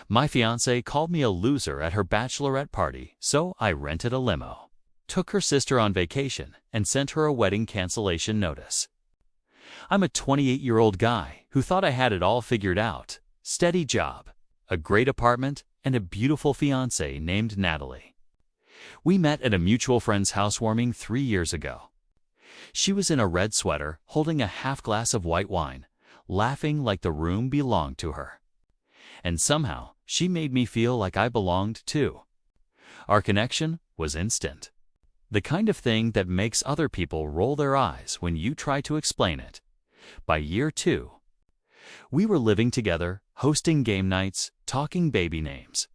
My fiancée called me a loser at her bachelorette party, so I rented a limo, took her sister on vacation, and sent her a wedding cancellation notice. I'm a 28-year-old guy who thought I had it all figured out: steady job, a great apartment, and a beautiful fiancée named Natalie. We met at a mutual friend's housewarming 3 years ago. She was in a red sweater, holding a half glass of white wine, laughing like the room belonged to her. And somehow, she made me feel like I belonged too. Our connection was instant. The kind of thing that makes other people roll their eyes when you try to explain it. By year 2, we were living together, hosting game nights, talking baby names,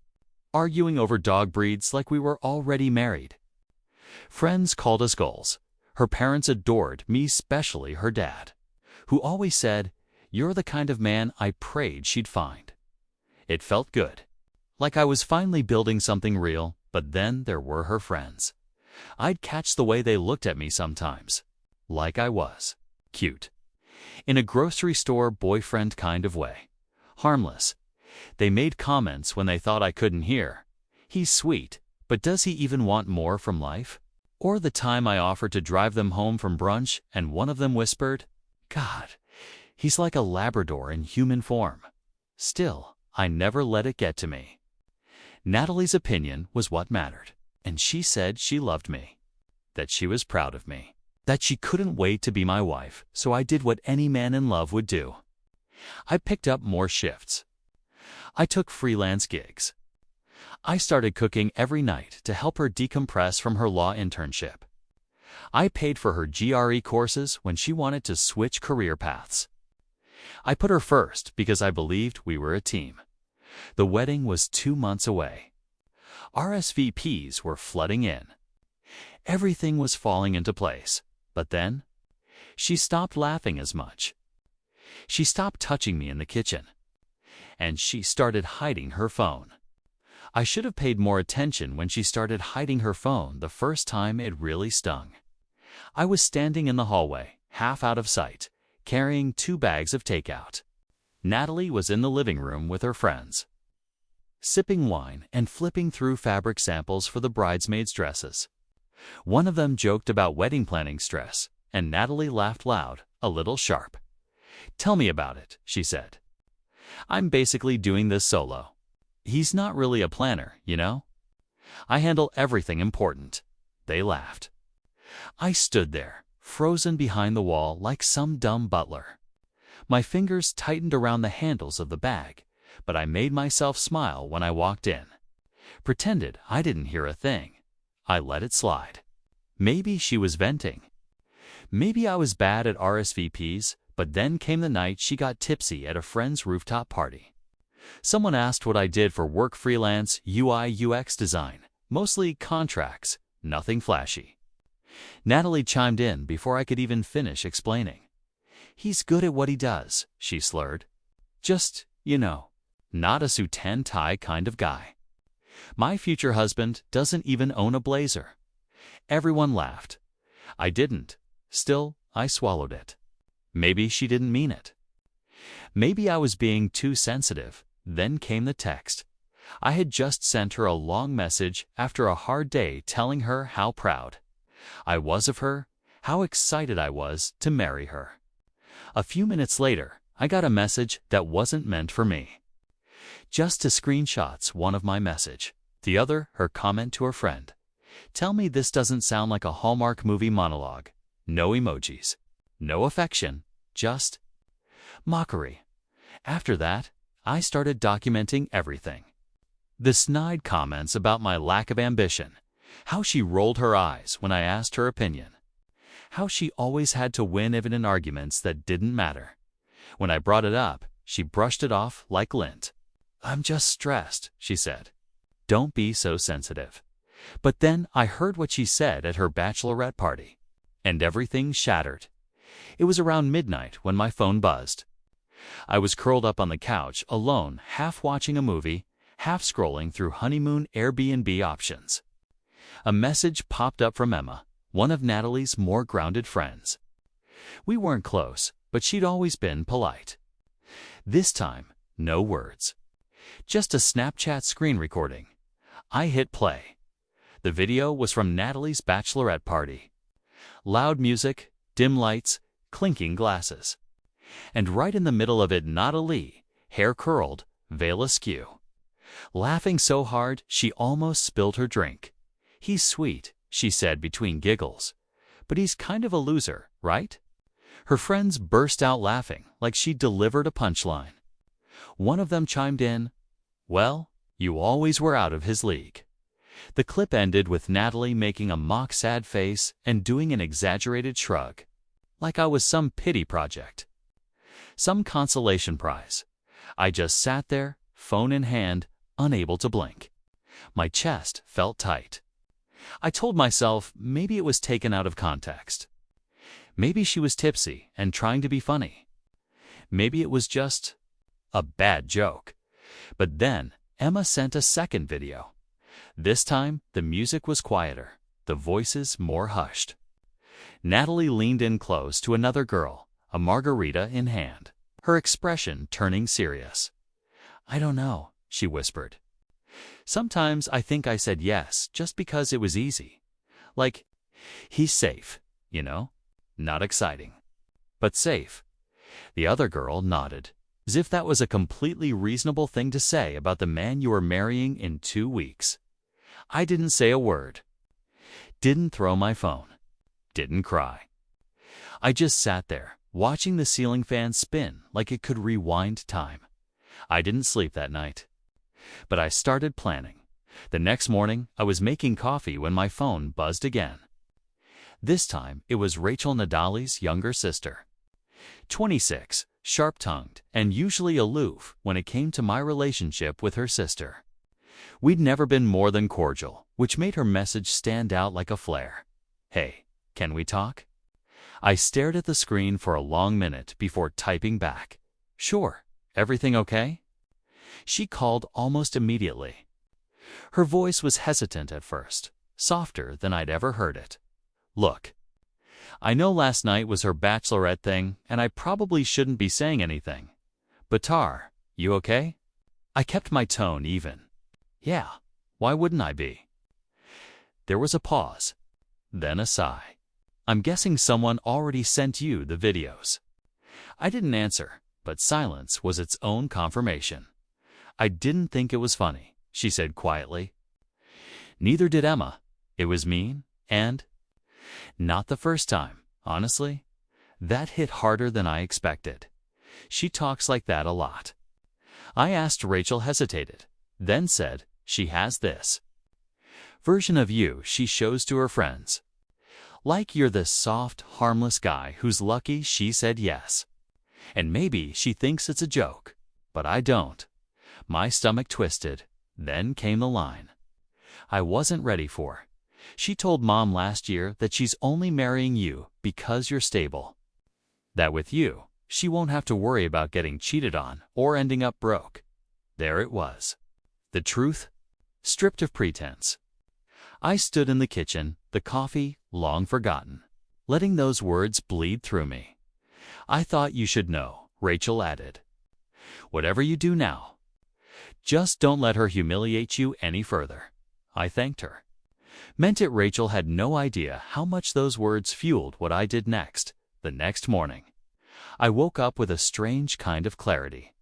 arguing over dog breeds like we were already married. Friends called us goals. Her parents adored me, especially her dad, who always said, "You're the kind of man I prayed she'd find." It felt good, like I was finally building something real, but then there were her friends. I'd catch the way they looked at me sometimes, like I was cute, in a grocery store boyfriend kind of way. Harmless. They made comments when they thought I couldn't hear. "He's sweet, but does he even want more from life?" Or the time I offered to drive them home from brunch and one of them whispered, "God, he's like a Labrador in human form." Still, I never let it get to me. Natalie's opinion was what mattered, and she said she loved me, that she was proud of me, that she couldn't wait to be my wife, so I did what any man in love would do. I picked up more shifts. I took freelance gigs. I started cooking every night to help her decompress from her law internship. I paid for her GRE courses when she wanted to switch career paths. I put her first because I believed we were a team. The wedding was 2 months away. RSVPs were flooding in. Everything was falling into place. But then, she stopped laughing as much. She stopped touching me in the kitchen. And she started hiding her phone. I should have paid more attention when she started hiding her phone the first time. It really stung. I was standing in the hallway, half out of sight, carrying 2 bags of takeout. Natalie was in the living room with her friends, sipping wine and flipping through fabric samples for the bridesmaids' dresses. One of them joked about wedding planning stress, and Natalie laughed loud, a little sharp. "Tell me about it," she said. "I'm basically doing this solo. He's not really a planner, you know? I handle everything important." They laughed. I stood there, frozen behind the wall like some dumb butler. My fingers tightened around the handles of the bag, but I made myself smile when I walked in. Pretended I didn't hear a thing. I let it slide. Maybe she was venting. Maybe I was bad at RSVPs, but then came the night she got tipsy at a friend's rooftop party. Someone asked what I did for work: freelance UI/UX design, mostly contracts, nothing flashy. Natalie chimed in before I could even finish explaining. "He's good at what he does," she slurred. "Just, not a suit and tie kind of guy. My future husband doesn't even own a blazer." Everyone laughed. I didn't. Still, I swallowed it. Maybe she didn't mean it. Maybe I was being too sensitive. Then came the text. I had just sent her a long message after a hard day telling her how proud I was of her, how excited I was to marry her. A few minutes later, I got a message that wasn't meant for me. Just 2 screenshots, one of my message, the other her comment to her friend. "Tell me this doesn't sound like a Hallmark movie monologue." No emojis, no affection, just mockery. After that, I started documenting everything. The snide comments about my lack of ambition, how she rolled her eyes when I asked her opinion, how she always had to win even in arguments that didn't matter. When I brought it up, she brushed it off like lint. "I'm just stressed," she said. "Don't be so sensitive." But then I heard what she said at her bachelorette party, and everything shattered. It was around midnight when my phone buzzed. I was curled up on the couch, alone, half watching a movie, half scrolling through honeymoon Airbnb options. A message popped up from Emma, one of Natalie's more grounded friends. We weren't close, but she'd always been polite. This time, no words. Just a Snapchat screen recording. I hit play. The video was from Natalie's bachelorette party. Loud music, dim lights, clinking glasses. And right in the middle of it, Natalie, hair curled, veil askew. Laughing so hard, she almost spilled her drink. "He's sweet," she said between giggles. "But he's kind of a loser, right?" Her friends burst out laughing like she delivered a punchline. One of them chimed in, "Well, you always were out of his league." The clip ended with Natalie making a mock sad face and doing an exaggerated shrug, like I was some pity project. Some consolation prize. I just sat there, phone in hand, unable to blink. My chest felt tight. I told myself maybe it was taken out of context. Maybe she was tipsy and trying to be funny. Maybe it was just a bad joke. But then Emma sent a second video. This time, the music was quieter, the voices more hushed. Natalie leaned in close to another girl, a margarita in hand, her expression turning serious. "I don't know," she whispered. "Sometimes I think I said yes just because it was easy. Like, he's safe, you know? Not exciting, but safe." The other girl nodded, as if that was a completely reasonable thing to say about the man you were marrying in 2 weeks. I didn't say a word. Didn't throw my phone. Didn't cry. I just sat there, watching the ceiling fan spin like it could rewind time. I didn't sleep that night. But I started planning. The next morning, I was making coffee when my phone buzzed again. This time, it was Rachel Nadali's younger sister. 26, sharp-tongued, and usually aloof when it came to my relationship with her sister. We'd never been more than cordial, which made her message stand out like a flare. "Hey, can we talk?" I stared at the screen for a long minute before typing back, "Sure, everything okay?" She called almost immediately. Her voice was hesitant at first, softer than I'd ever heard it. "Look, I know last night was her bachelorette thing, and I probably shouldn't be saying anything. But Tar, you okay?" I kept my tone even. "Yeah, why wouldn't I be?" There was a pause, then a sigh. "I'm guessing someone already sent you the videos." I didn't answer, but silence was its own confirmation. "I didn't think it was funny," she said quietly. "Neither did Emma. It was mean, and not the first time, honestly." That hit harder than I expected. She talks like that a lot. I asked. Rachel hesitated, then said, "She has this version of you she shows to her friends. Like you're this soft, harmless guy who's lucky she said yes. And maybe she thinks it's a joke, but I don't." My stomach twisted. Then came the line I wasn't ready for. "She told Mom last year that she's only marrying you because you're stable. That with you, she won't have to worry about getting cheated on or ending up broke." There it was. The truth, stripped of pretense. I stood in the kitchen, the coffee long forgotten, letting those words bleed through me. "I thought you should know," Rachel added. "Whatever you do now, just don't let her humiliate you any further." I thanked her. Meant it. Rachel had no idea how much those words fueled what I did next. The next morning, I woke up with a strange kind of clarity.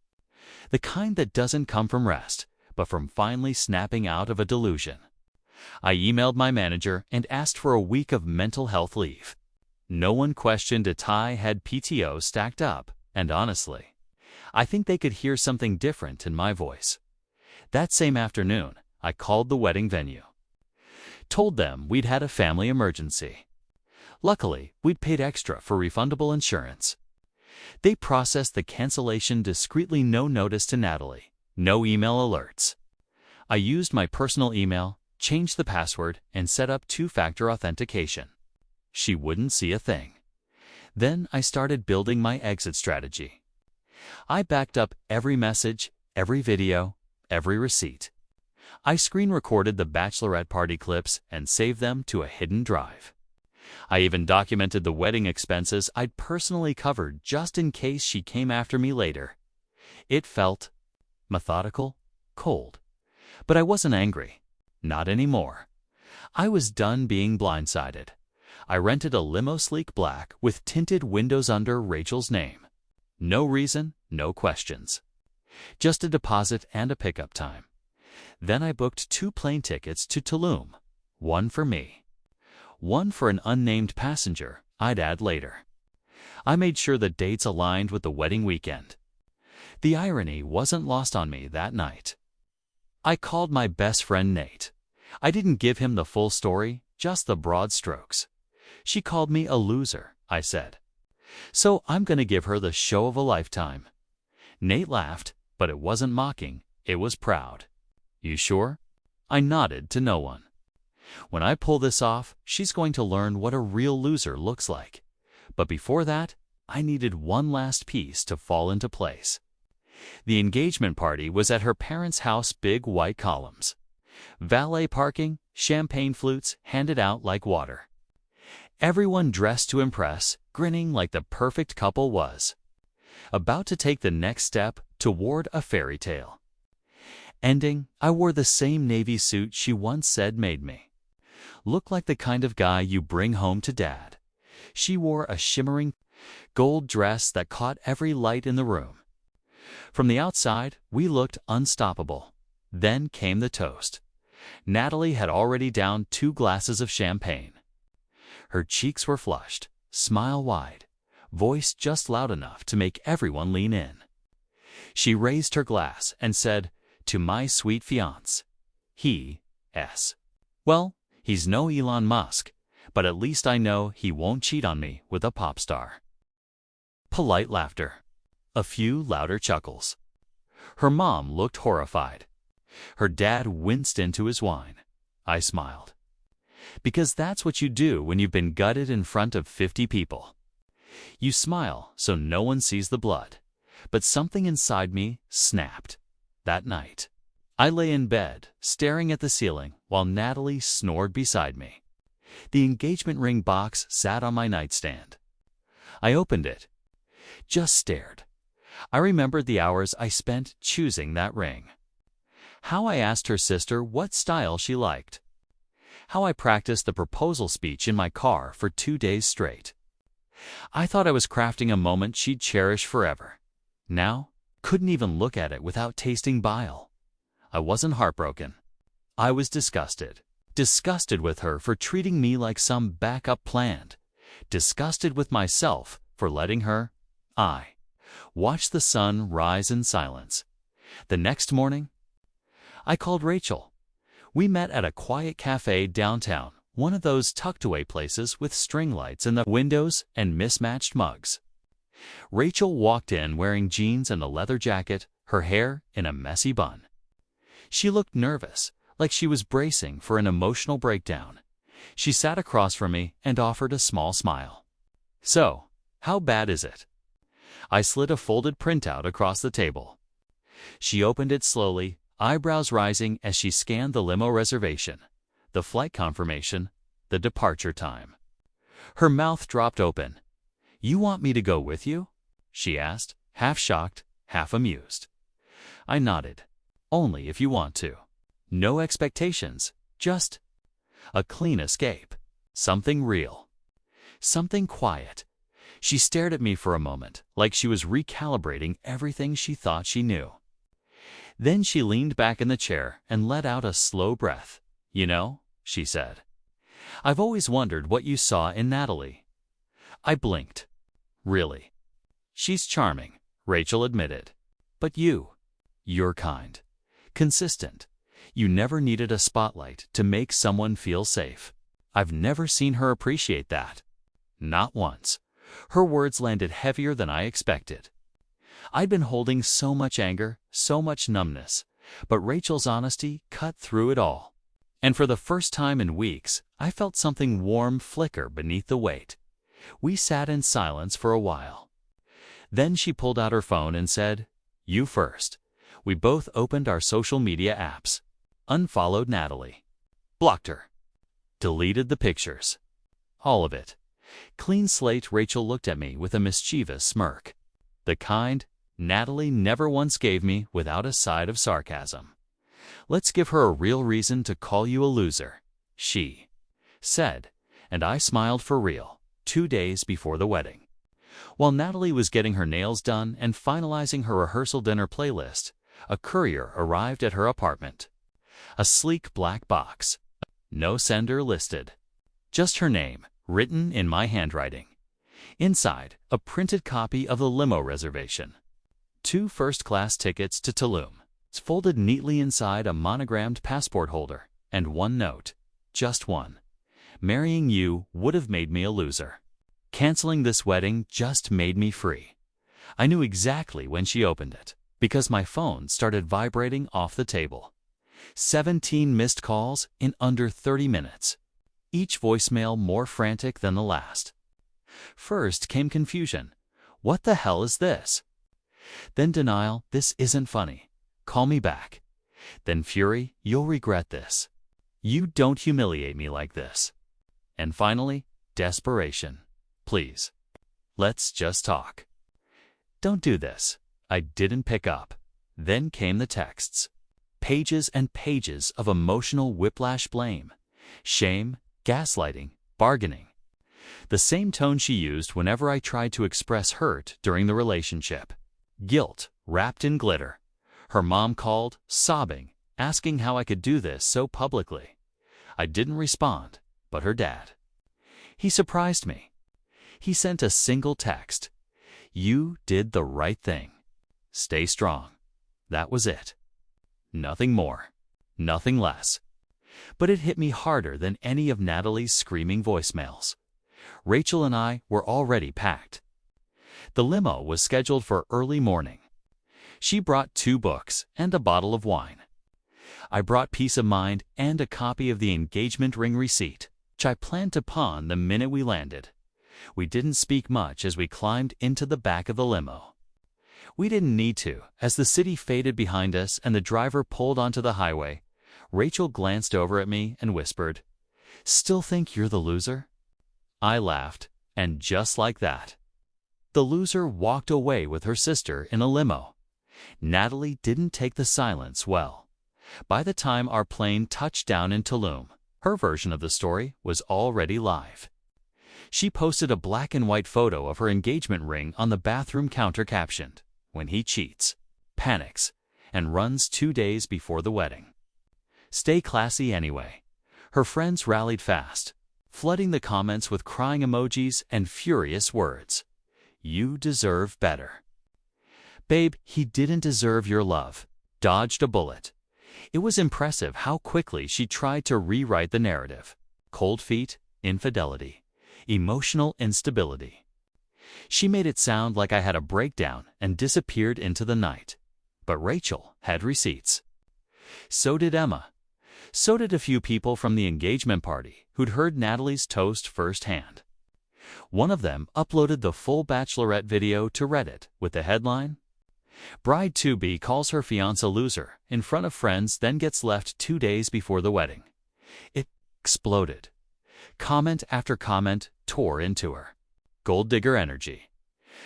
The kind that doesn't come from rest, but from finally snapping out of a delusion. I emailed my manager and asked for a week of mental health leave. No one questioned if I had PTO stacked up, and honestly, I think they could hear something different in my voice. That same afternoon, I called the wedding venue. Told them we'd had a family emergency. Luckily, we'd paid extra for refundable insurance. They processed the cancellation discreetly, no notice to Natalie, no email alerts. I used my personal email, changed the password, and set up 2-factor authentication. She wouldn't see a thing. Then I started building my exit strategy. I backed up every message, every video, every receipt. I screen recorded the bachelorette party clips and saved them to a hidden drive. I even documented the wedding expenses I'd personally covered just in case she came after me later. It felt methodical, cold. But I wasn't angry. Not anymore. I was done being blindsided. I rented a limo sleek black with tinted windows under Rachel's name. No reason, no questions. Just a deposit and a pickup time. Then I booked 2 plane tickets to Tulum. One for me. One for an unnamed passenger I'd add later. I made sure the dates aligned with the wedding weekend. The irony wasn't lost on me that night. I called my best friend Nate. I didn't give him the full story, just the broad strokes. She called me a loser, I said. So I'm going to give her the show of a lifetime. Nate laughed, but it wasn't mocking, it was proud. You sure? I nodded to no one. When I pull this off, she's going to learn what a real loser looks like. But before that, I needed one last piece to fall into place. The engagement party was at her parents' house, big white columns. Valet parking, champagne flutes handed out like water. Everyone dressed to impress, grinning like the perfect couple was. About to take the next step toward a fairy tale. Ending, I wore the same navy suit she once said made me. Look like the kind of guy you bring home to Dad. She wore a shimmering gold dress that caught every light in the room. From the outside, we looked unstoppable. Then came the toast. Natalie had already downed 2 glasses of champagne. Her cheeks were flushed, smile wide, voice just loud enough to make everyone lean in. She raised her glass and said, "To my sweet fiancé. Well, he's no Elon Musk, but at least I know he won't cheat on me with a pop star." Polite laughter. A few louder chuckles. Her mom looked horrified. Her dad winced into his wine. I smiled. Because that's what you do when you've been gutted in front of 50 people. You smile so no one sees the blood. But something inside me snapped. That night, I lay in bed, staring at the ceiling while Natalie snored beside me. The engagement ring box sat on my nightstand. I opened it. Just stared. I remembered the hours I spent choosing that ring. How I asked her sister what style she liked. How I practiced the proposal speech in my car for 2 days straight. I thought I was crafting a moment she'd cherish forever. Now, couldn't even look at it without tasting bile. I wasn't heartbroken. I was disgusted. Disgusted with her for treating me like some backup plan. Disgusted with myself for letting her. I watched the sun rise in silence. The next morning, I called Rachel. We met at a quiet cafe downtown, one of those tucked-away places with string lights in the windows and mismatched mugs. Rachel walked in wearing jeans and a leather jacket, her hair in a messy bun. She looked nervous, like she was bracing for an emotional breakdown. She sat across from me and offered a small smile. "So, how bad is it?" I slid a folded printout across the table. She opened it slowly, eyebrows rising as she scanned the limo reservation, the flight confirmation, the departure time. Her mouth dropped open. "You want me to go with you?" she asked, half shocked, half amused. I nodded. "Only if you want to. No expectations, just a clean escape. Something real. Something quiet." She stared at me for a moment, like she was recalibrating everything she thought she knew. Then she leaned back in the chair and let out a slow breath. "You know," she said, "I've always wondered what you saw in Natalie." I blinked. "Really?" "She's charming," Rachel admitted. "But you're kind. Consistent. You never needed a spotlight to make someone feel safe. I've never seen her appreciate that. Not once." Her words landed heavier than I expected. I'd been holding so much anger, so much numbness, but Rachel's honesty cut through it all. And for the first time in weeks, I felt something warm flicker beneath the weight. We sat in silence for a while. Then she pulled out her phone and said, "You first." We both opened our social media apps. Unfollowed Natalie. Blocked her. Deleted the pictures. All of it. Clean slate. Rachel looked at me with a mischievous smirk. The kind Natalie never once gave me without a side of sarcasm. "Let's give her a real reason to call you a loser," she said, and I smiled for real, 2 days before the wedding. While Natalie was getting her nails done and finalizing her rehearsal dinner playlist, a courier arrived at her apartment. A sleek black box. No sender listed. Just her name, written in my handwriting. Inside, a printed copy of the limo reservation. 2 first-class tickets to Tulum. It's folded neatly inside a monogrammed passport holder, and 1 note. Just one. "Marrying you would have made me a loser. Canceling this wedding just made me free." I knew exactly when she opened it, because my phone started vibrating off the table. 17 missed calls in under 30 minutes. Each voicemail more frantic than the last. First came confusion. "What the hell is this?" Then denial. "This isn't funny. Call me back." Then fury. "You'll regret this. You don't humiliate me like this." And finally, desperation. "Please. Let's just talk." "Don't do this." I didn't pick up. Then came the texts. Pages and pages of emotional whiplash, blame, shame, gaslighting, bargaining. The same tone she used whenever I tried to express hurt during the relationship. Guilt wrapped in glitter. Her mom called, sobbing, asking how I could do this so publicly. I didn't respond, but her dad. He surprised me. He sent a single text. "You did the right thing. Stay strong." That was it. Nothing more. Nothing less. But it hit me harder than any of Natalie's screaming voicemails. Rachel and I were already packed. The limo was scheduled for early morning. She brought 2 books and a bottle of wine. I brought peace of mind and a copy of the engagement ring receipt, which I planned to pawn the minute we landed. We didn't speak much as we climbed into the back of the limo. We didn't need to, as the city faded behind us and the driver pulled onto the highway. Rachel glanced over at me and whispered, "Still think you're the loser?" I laughed, and just like that, the loser walked away with her sister in a limo. Natalie didn't take the silence well. By the time our plane touched down in Tulum, her version of the story was already live. She posted a black and white photo of her engagement ring on the bathroom counter captioned, "When he cheats, panics, and runs 2 days before the wedding. Stay classy anyway." Her friends rallied fast, flooding the comments with crying emojis and furious words. "You deserve better." "Babe, he didn't deserve your love." Dodged a bullet. It was impressive how quickly she tried to rewrite the narrative. Cold feet, infidelity, emotional instability. She made it sound like I had a breakdown and disappeared into the night. But Rachel had receipts. So did Emma. So did a few people from the engagement party who'd heard Natalie's toast firsthand. One of them uploaded the full Bachelorette video to Reddit with the headline, "Bride-to-be calls her fiancé a loser in front of friends, then gets left 2 days before the wedding." It exploded. Comment after comment tore into her. Gold digger energy.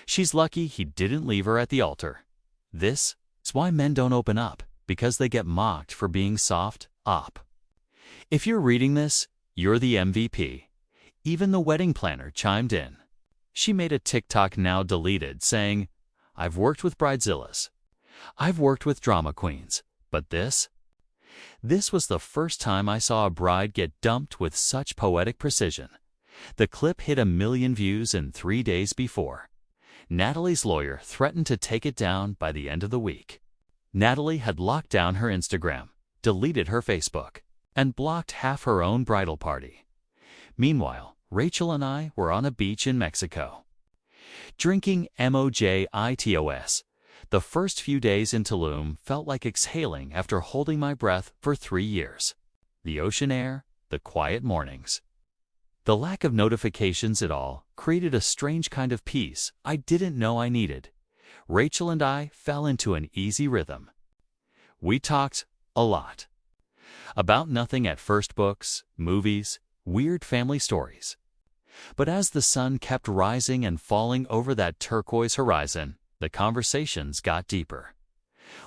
She's lucky he didn't leave her at the altar. This is why men don't open up, because they get mocked for being soft up. If you're reading this, you're the MVP. Even the wedding planner chimed in. She made a TikTok now deleted saying, "I've worked with bridezillas. I've worked with drama queens, but this was the first time I saw a bride get dumped with such poetic precision." The clip hit 1 million views in 3 days before. Natalie's lawyer threatened to take it down by the end of the week. Natalie had locked down her Instagram, deleted her Facebook, and blocked half her own bridal party. Meanwhile, Rachel and I were on a beach in Mexico. Drinking mojitos. The first few days in Tulum felt like exhaling after holding my breath for 3 years. The ocean air, the quiet mornings. The lack of notifications at all created a strange kind of peace I didn't know I needed. Rachel and I fell into an easy rhythm. We talked a lot. About nothing at first: books, movies, weird family stories. But as the sun kept rising and falling over that turquoise horizon, the conversations got deeper.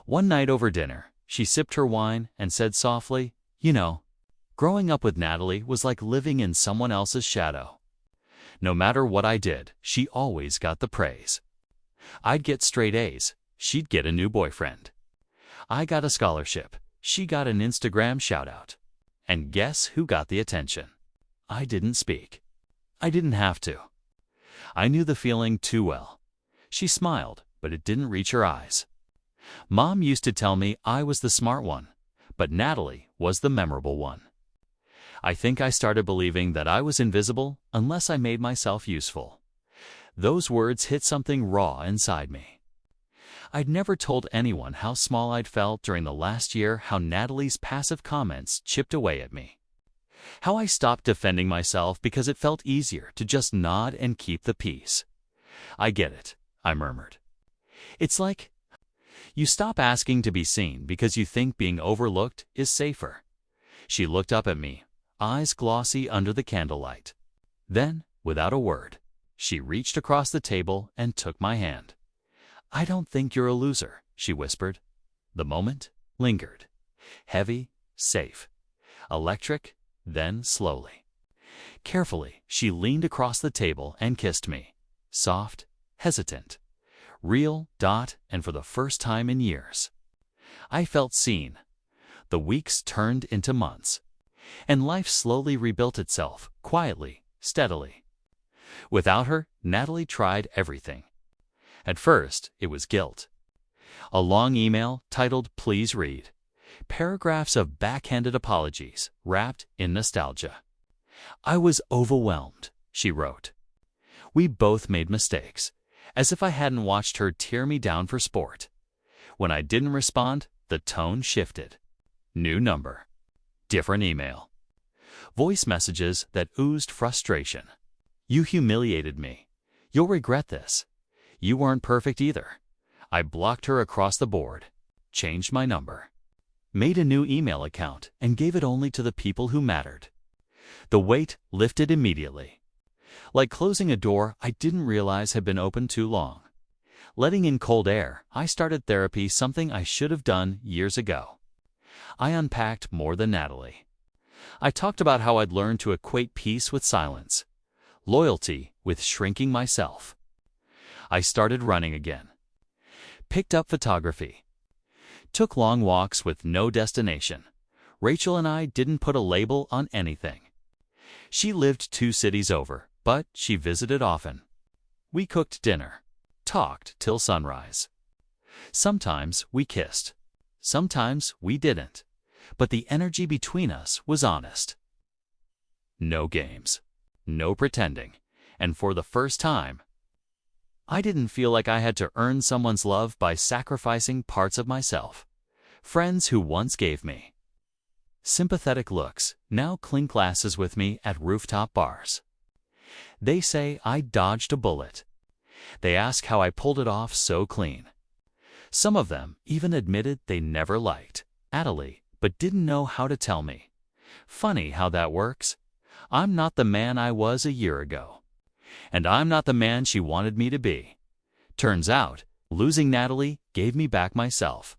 One night over dinner, She sipped her wine and said softly, "You know, growing up with Natalie was like living in someone else's shadow. No matter what I did, she always got the praise. I'd get straight A's, she'd get a new boyfriend. I got a scholarship, she got an Instagram shout-out. And guess who got the attention? I didn't speak. I didn't have to. I knew the feeling too well." She smiled, but it didn't reach her eyes. "Mom used to tell me I was the smart one, but Natalie was the memorable one. I think I started believing that I was invisible unless I made myself useful." Those words hit something raw inside me. I'd never told anyone how small I'd felt during the last year, how Natalie's passive comments chipped away at me. How I stopped defending myself because it felt easier to just nod and keep the peace. "I get it," I murmured. "It's like you stop asking to be seen because you think being overlooked is safer." She looked up at me, eyes glossy under the candlelight. Then, without a word, she reached across the table and took my hand. "I don't think you're a loser," she whispered. The moment lingered. Heavy, safe, electric, then slowly. Carefully, she leaned across the table and kissed me. Soft, hesitant, real, and for the first time in years. I felt seen. The weeks turned into months, and life slowly rebuilt itself, quietly, steadily. Without her, Natalie tried everything. At first, it was guilt. A long email titled "Please Read." Paragraphs of backhanded apologies wrapped in nostalgia. "I was overwhelmed," she wrote. "We both made mistakes," as if I hadn't watched her tear me down for sport. When I didn't respond, the tone shifted. New number. Different email. Voice messages that oozed frustration. "You humiliated me. You'll regret this. You weren't perfect either." I blocked her across the board, changed my number, made a new email account, and gave it only to the people who mattered. The weight lifted immediately. Like closing a door I didn't realize had been open too long. Letting in cold air, I started therapy, something I should have done years ago. I unpacked more than Natalie. I talked about how I'd learned to equate peace with silence, loyalty with shrinking myself. I started running again. Picked up photography. Took long walks with no destination. Rachel and I didn't put a label on anything. She lived 2 cities over, but she visited often. We cooked dinner, talked till sunrise. Sometimes we kissed. Sometimes we didn't. But the energy between us was honest. No games. No pretending. And for the first time, I didn't feel like I had to earn someone's love by sacrificing parts of myself. Friends who once gave me sympathetic looks now clink glasses with me at rooftop bars. They say I dodged a bullet. They ask how I pulled it off so clean. Some of them even admitted they never liked Natalie, but didn't know how to tell me. Funny how that works. I'm not the man I was a year ago. And I'm not the man she wanted me to be. Turns out, losing Natalie gave me back myself.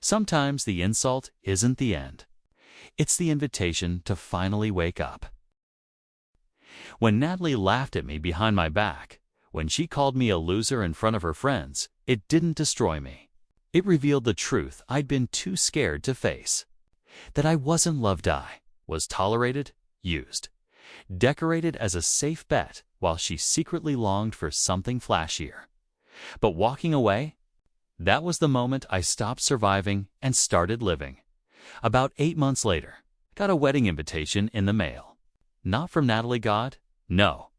Sometimes the insult isn't the end. It's the invitation to finally wake up. When Natalie laughed at me behind my back, when she called me a loser in front of her friends, it didn't destroy me. It revealed the truth I'd been too scared to face. That I wasn't loved, I was tolerated, used, decorated as a safe bet while she secretly longed for something flashier. But walking away, that was the moment I stopped surviving and started living. About 8 months later, got a wedding invitation in the mail. Not from Natalie God, no.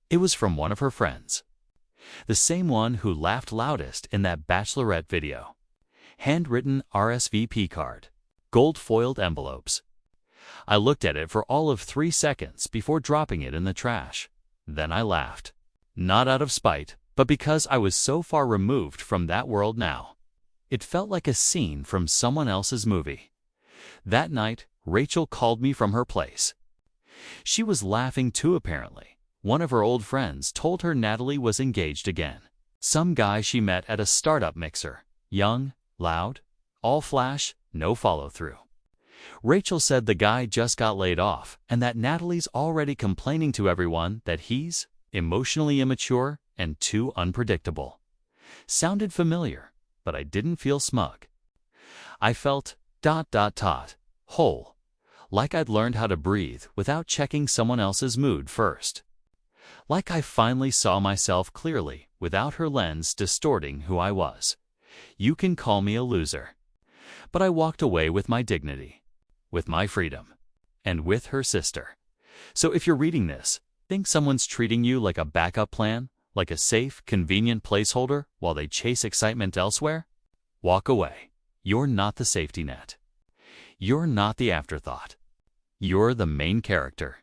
It was from one of her friends. The same one who laughed loudest in that Bachelorette video. Handwritten RSVP card. Gold-foiled envelopes. I looked at it for all of 3 seconds before dropping it in the trash. Then I laughed. Not out of spite, but because I was so far removed from that world now. It felt like a scene from someone else's movie. That night, Rachel called me from her place. She was laughing too, apparently. One of her old friends told her Natalie was engaged again. Some guy she met at a startup mixer. Young, loud, all flash, No follow-through. Rachel said the guy just got laid off and that Natalie's already complaining to everyone that he's emotionally immature and too unpredictable. Sounded familiar, but I didn't feel smug. I felt ... whole, like I'd learned how to breathe without checking someone else's mood first. Like I finally saw myself clearly without her lens distorting who I was. You can call me a loser. But I walked away with my dignity, with my freedom, and with her sister. So if you're reading this, think someone's treating you like a backup plan, like a safe, convenient placeholder while they chase excitement elsewhere? Walk away. You're not the safety net. You're not the afterthought. You're the main character.